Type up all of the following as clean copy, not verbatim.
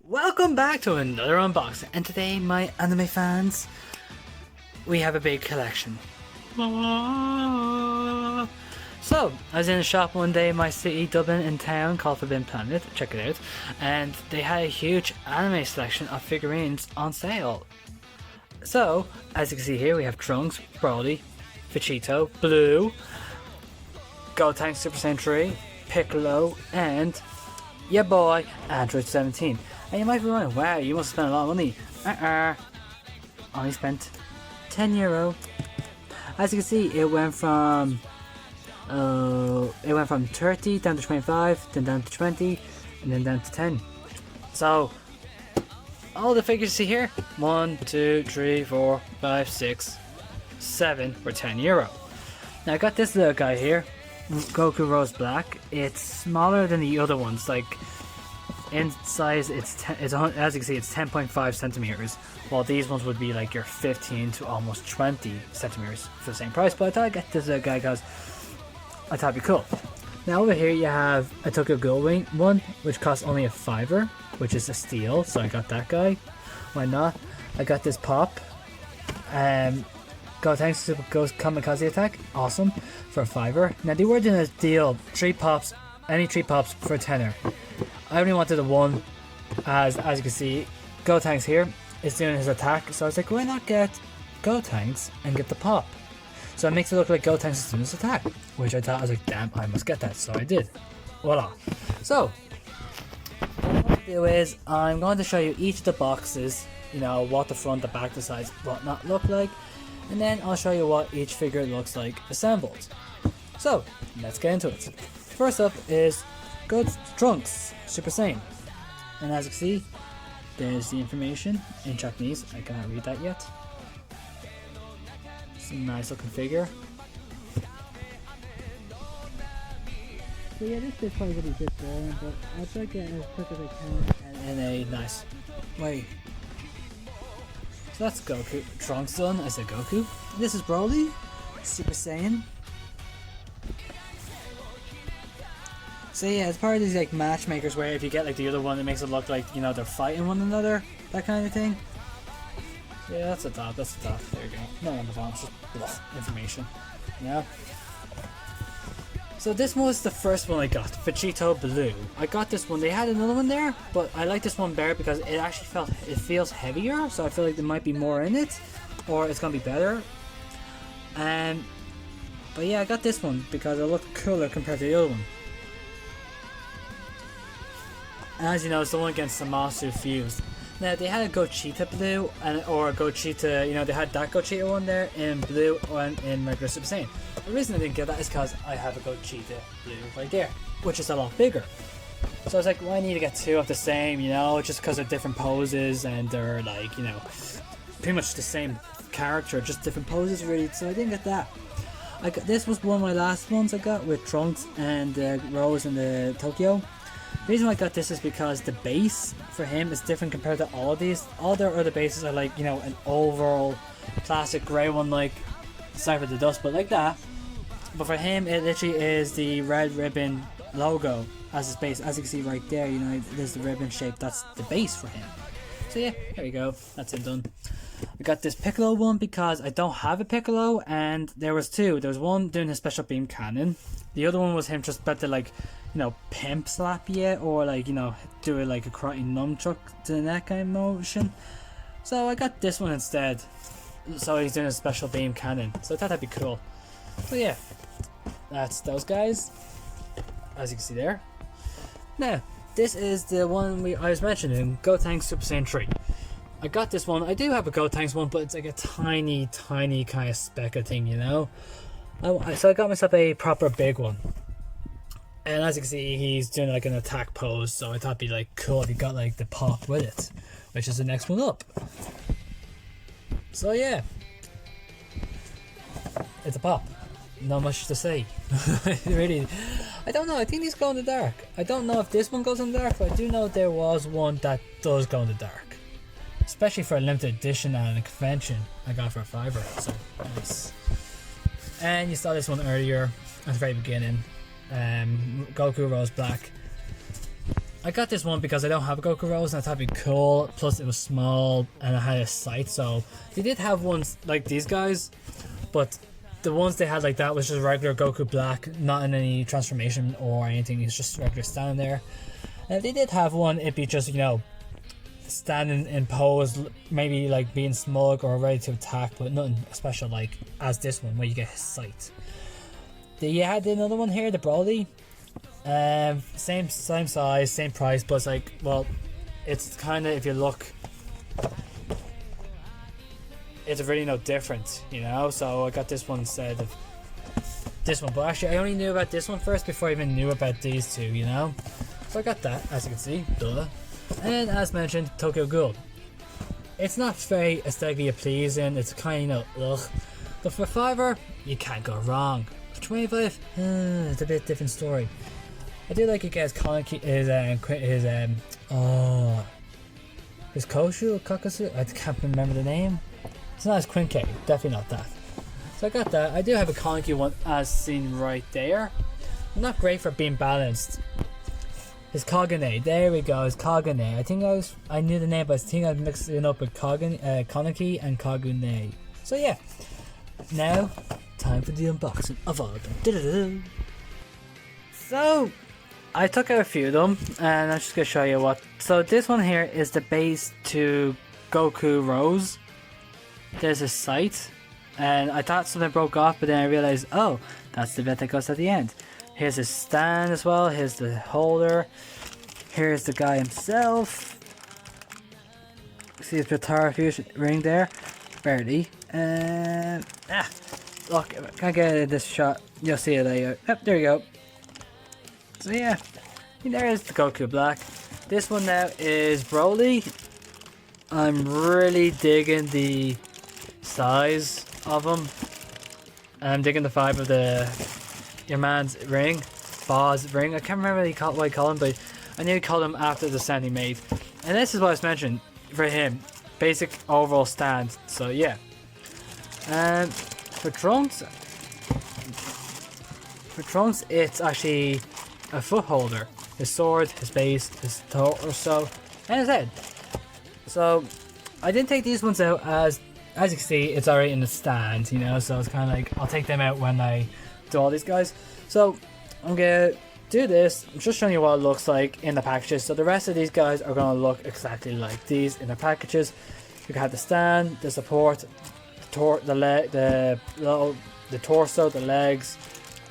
Welcome back to another unboxing, and today, my anime fans, we have a big collection. So, I was in a shop one day in my city, Dublin, in town, called Forbidden Planet, check it out, and they had a huge anime selection of figurines on sale. So, as you can see here, we have Trunks, Broly, Vegito, Blue, Gotenks Super Saiyan 3, Piccolo, and your boy, Android 17. And you might be wondering, wow, you must have spent a lot of money. Only spent €10. As you can see, it went from 30 down to 25, then down to 20, and then down to 10. So all the figures you see here, 1, 2, 3, 4, 5, 6, 7 were €10. Now I got this little guy here, Goku Rose Black. It's smaller than the other ones, like in size as you can see, it's 10.5 centimeters, while these ones would be like your 15 to almost 20 centimeters for the same price. But I thought I'd get this guy because I thought it'd be cool. Now over here you have a Tokyo Ghoul one, which costs only a $5, which is a steal, so I got that guy. Why not? I got this Pop. Gotenks Super Ghost Kamikaze Attack, awesome, for a $5. Now they were doing a deal, 3 pops, any 3 pops for a tenner. I only wanted the one, as you can see, Gotenks here is doing his attack, so I was like, why not get Gotenks and get the pop? So it makes it look like Gotenks is doing his attack, which I thought, I was like, damn, I must get that, so I did. Voila. So, what I'm going to do is, I'm going to show you each of the boxes, you know, what the front, the back, the sides, whatnot look like, and then I'll show you what each figure looks like assembled. So, let's get into it. First up is Trunks Super Saiyan, and as you can see, there's the information in Japanese. I cannot read that yet. It's a nice looking figure. So yeah, this bit's probably gonna be a bit boring, but I'll try to get as quick as I can and in a nice way. So that's Goku. Trunks done. I said Goku. This is Broly Super Saiyan. So yeah, it's part of these like matchmakers where if you get like the other one, it makes it look like, you know, they're fighting one another, that kind of thing. So yeah, that's the top. That's the top. There you go. No on the bottom, just information. Yeah. So this was the first one I got, Vegito Blue. I got this one. They had another one there, but I like this one better because it actually feels heavier. So I feel like there might be more in it, or it's gonna be better. But yeah, I got this one because it looked cooler compared to the other one. As you know, it's the one against Zamasu fused. Now they had a Gogeta Blue or a Gogeta, you know, they had that Gogeta one there in blue and in regular Super Saiyan. The reason I didn't get that is because I have a Gogeta Blue right there, which is a lot bigger. So I was like, well, I need to get 2 of the same, you know, just because they're different poses and they're like, you know, pretty much the same character, just different poses really. So I didn't get that. This was one of my last ones I got with Trunks and the Rose and the Tokyo. The reason why I got this is because the base for him is different compared to all of these. All their other bases are like, you know, an overall classic grey one, like sorry for the dust, but like that. But for him, it literally is the red ribbon logo as his base. As you can see right there, you know, there's the ribbon shape. That's the base for him. So yeah, there you go. That's it done. I got this Piccolo one because I don't have a Piccolo, and there was 2. There was one doing his special beam cannon. The other one was him just about to, like, you know, pimp slap you, or like, you know, do it like a karate nunchuck to the neck kind of motion. So I got this one instead. So he's doing a special beam cannon. So I thought that'd be cool. So yeah, that's those guys, as you can see there. Now, this is the one I was mentioning, Gotenks Super Saiyan 3. I got this one. I do have a Gotenks one, but it's like a tiny kind of speck of thing, you know. So I got myself a proper big one. And as you can see, he's doing like an attack pose, so I thought it'd be like cool if he got like the pop with it, which is the next one up. So yeah, it's a pop. Not much to say. Really, I don't know. I think these go in the dark. I don't know if this one goes in the dark, but I do know there was one that does go in the dark, especially for a limited edition and a convention. I got for a $5. So nice. And you saw this one earlier at the very beginning. Goku Rose Black. I got this one because I don't have a Goku Rose and I thought it'd be cool, plus it was small and it had a sight, so they did have ones like these guys, but the ones they had like that was just regular Goku Black, not in any transformation or anything, he's just regular standing there. And if they did have one, it'd be just, you know, standing in pose, maybe like being smug or ready to attack, but nothing special like as this one where you get his sight. You had another one here, the Broly. Same size, same price, but it's like, well, it's kind of, if you look, it's really no different, you know. So I got this one instead of this one, but actually I only knew about this one first before I even knew about these two, you know. So I got that, as you can see, duh. And as mentioned, Tokyo Ghoul. It's not very aesthetically pleasing, it's kind of ugh, but for $5 you can't go wrong. For 25, it's a bit different story. I do like it gets Koshu, Kakasu, I can't remember the name. It's not as Quinke, definitely not that. So I got that. I do have a Kaneki one as seen right there. Not great for being balanced. His Kagane, there we go, his Kagane. I knew the name, but I think I mixed it up with Kaneki and Kagune. So yeah, now time for the unboxing of all of them. So I took out a few of them, and I'm just going to show you what. So this one here is the base to Goku Rose. There's a sight, and I thought something broke off, but then I realized, oh, that's the bit that goes at the end. Here's his stand as well, here's the holder, here's the guy himself. See his guitar fusion ring there? Barely. Look, if I can't get this shot, you'll see it later. Yep, there you go. So yeah, there's the Goku Black. This one now is Broly. I'm really digging the size of him. I'm digging the vibe of your man's ring, Boz ring. I can't remember what I call him, but I knew I called him after the stand he made. And this is what I was mentioned for him, basic overall stand. So yeah. For Trunks, it's actually a foot holder, his sword, his base, his torso, and his head. So I didn't take these ones out as you can see, it's already in the stand, you know, so it's kind of like, I'll take them out when I do all these guys. So I'm gonna do this. I'm just showing you what it looks like in the packages. So the rest of these guys are gonna look exactly like these in the packages. You can have the stand, the support, the torso, the legs,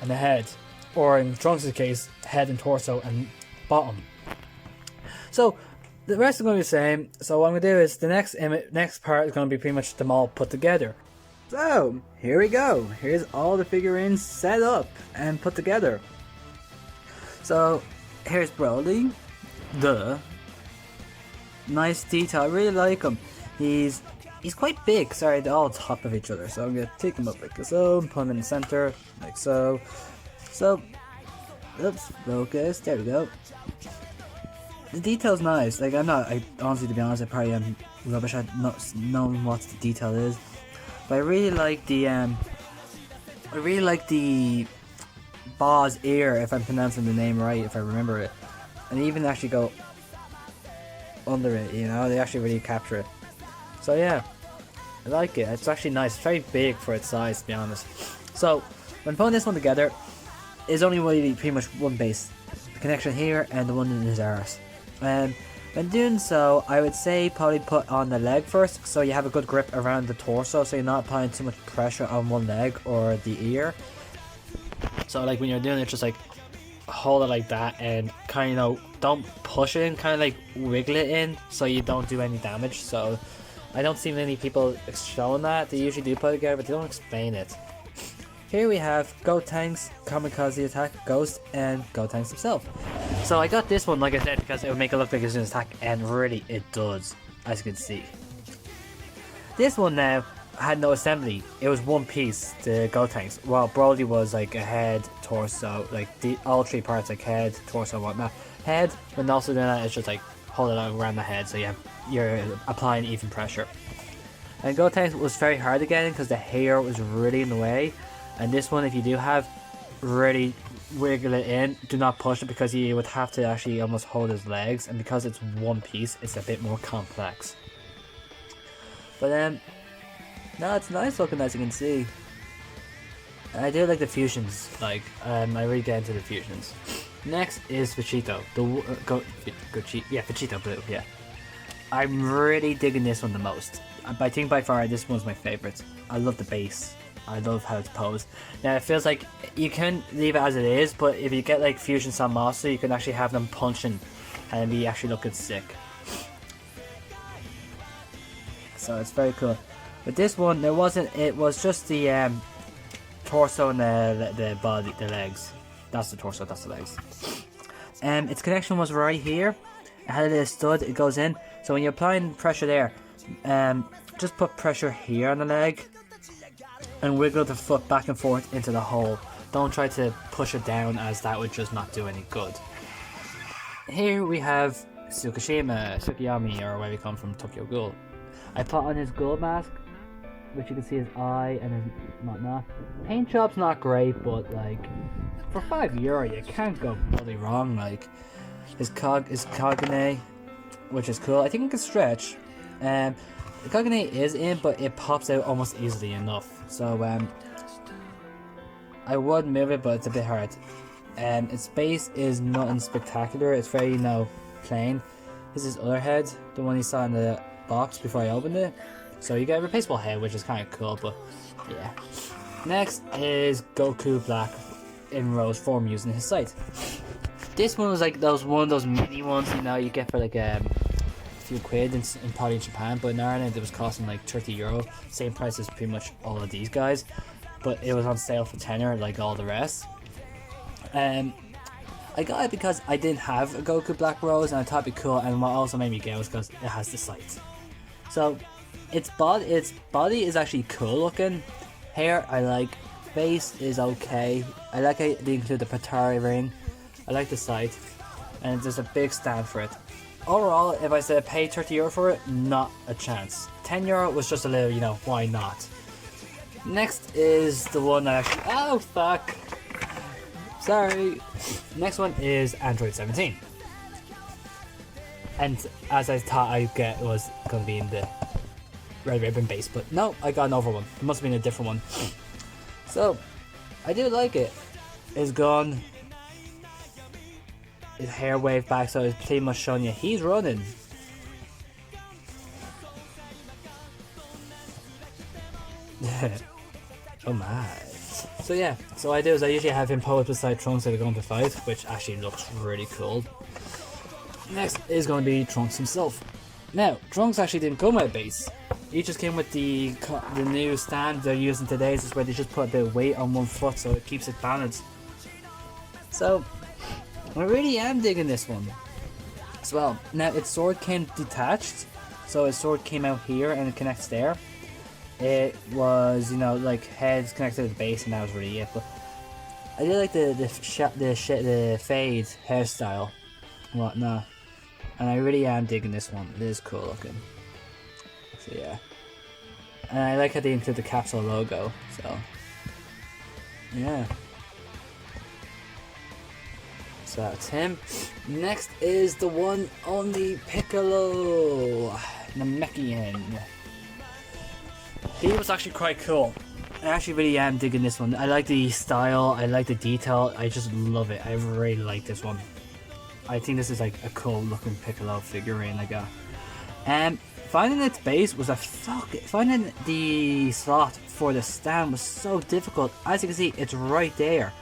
and the head. Or in Trunks' case, head and torso and bottom. So the rest is going to be the same. So what I'm going to do is the next part is going to be pretty much them all put together. So here we go. Here's all the figurines set up and put together. So here's Broly. Nice detail. I really like him. He's quite big. Sorry, they're all on top of each other. So I'm going to take him up like so and put him in the center like so. So, oops, focus, there we go. The detail's nice, like I honestly, to be honest, I probably am rubbish at not knowing what the detail is. But I really like the Boz ear, if I'm pronouncing the name right, if I remember it. And even actually go under it, you know, they actually really capture it. So yeah, I like it, it's actually nice, it's very big for its size, to be honest. So, when putting this one together, is only really pretty much one base, the connection here and the one in his arse. When doing so, I would say probably put on the leg first, so you have a good grip around the torso, so you're not applying too much pressure on one leg or the ear. So like when you're doing it, just like hold it like that and kind of don't push it in, kind of like wiggle it in so you don't do any damage. So I don't see many people showing that. They usually do put it together, but they don't explain it. Here we have Gotenks, Kamikaze Attack, Ghost, and Gotenks himself. So I got this one, like I said, because it would make it look like it's an attack, and really it does, as you can see. This one now had no assembly. It was one piece, the Gotenks, while Broly was like a head, torso, like all three parts, like head, torso, and whatnot. Head, but also doing that, it's just like hold it around the head, so you're applying even pressure. And Gotenks was very hard to get in because the hair was really in the way. And this one, if you do have, really wiggle it in. Do not push it because you would have to actually almost hold his legs, and because it's one piece, it's a bit more complex. But no, it's nice looking, as you can see. I do like the fusions. Like I really get into the fusions. Next is Vegito, Vegito Blue. Yeah, I'm really digging this one the most. I think by far this one's my favorite. I love the base. I love how it's posed. Now it feels like you can leave it as it is, but if you get like Fusion Sanmasu, you can actually have them punching and be actually looking sick. So it's very cool. But this one, there wasn't. It was just the torso and the body, the legs. That's the torso. That's the legs. Its connection was right here. It had a little stud. It goes in. So when you're applying pressure there, just put pressure here on the leg and wiggle the foot back and forth into the hole. Don't try to push it down, as that would just not do any good. Here we have Tsukiyami, or where we come from, Tokyo Ghoul. I put on his ghoul mask, which you can see his eye and his whatnot. Paint job's not great, but like for €5 you can't go bloody wrong. Like his Kagane, which is cool. I think it can stretch. The Kagane is in, but it pops out almost easily enough. So I would move it, but it's a bit hard. Its base is nothing spectacular. It's very plain. This is his other head, the one you saw in the box before I opened it. So you get a replaceable head, which is kind of cool, but yeah. Next is Goku Black in Rose form using his sight. This one was like one of those mini ones, you get for like a few quid in probably in Japan, but in Ireland it was costing like €30. Same price as pretty much all of these guys, but it was on sale for tenner like all the rest. I got it because I didn't have a Goku Black Rose and I thought it'd be cool, and what also made me get it was because it has the sight. So its body is actually cool looking. Hair I like. Face is okay. I like how they include the Patari ring. I like the sight, and there's a big stand for it. Overall, if I said pay €30 for it, not a chance. €10 was just a little, why not? Next is the one that actually. Oh fuck! Sorry. Next one is Android 17, and as I thought I'd get, it was gonna be in the Red Ribbon base, but no, I got another one. It must have been a different one. So I do like it. It's gone. His hair waved back, so it's pretty much showing you he's running. Oh my. So yeah, so I do is I usually have him posed beside Trunks that are going to fight, which actually looks really cool. Next is going to be Trunks himself. Now, Trunks actually didn't come with base. He just came with the new stand they're using today. This is where they just put a bit of weight on one foot so it keeps it balanced. So I really am digging this one as well. Now its sword came detached, so its sword came out here and it connects there. It was, like heads connected to the base, and that was really it. But I did like the fade hairstyle and whatnot, and I really am digging this one. It is cool looking. So yeah, and I like how they include the capsule logo. So yeah. So that's him. Next is the one only Piccolo Namekian. He was actually quite cool. I actually really am digging this one. I like the style, I like the detail, I just love it. I really like this one. I think this is like a cool looking Piccolo figurine I got. Finding its base was finding the slot for the stand was so difficult. As you can see, it's right there.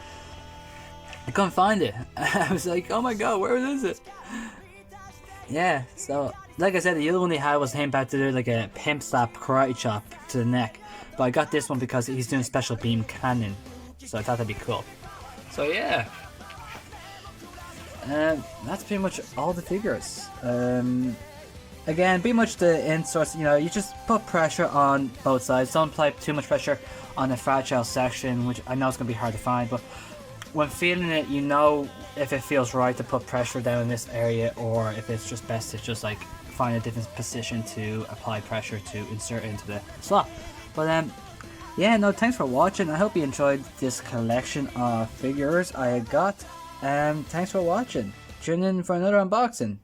I couldn't find it. I was like, oh my god, where is it? Yeah, so like I said, the other one they had was him about to do like a pimp slap karate chop to the neck, but I got this one because he's doing special beam cannon, so I thought that'd be cool. So yeah, that's pretty much all the figures. Again, pretty much the insource, you just put pressure on both sides. Don't apply too much pressure on the fragile section, which I know it's gonna be hard to find, but when feeling it, if it feels right to put pressure down in this area, or if it's just best to just like find a different position to apply pressure to insert into the slot. But yeah, no, thanks for watching. I hope you enjoyed this collection of figures I got. Thanks for watching. Tune in for another unboxing.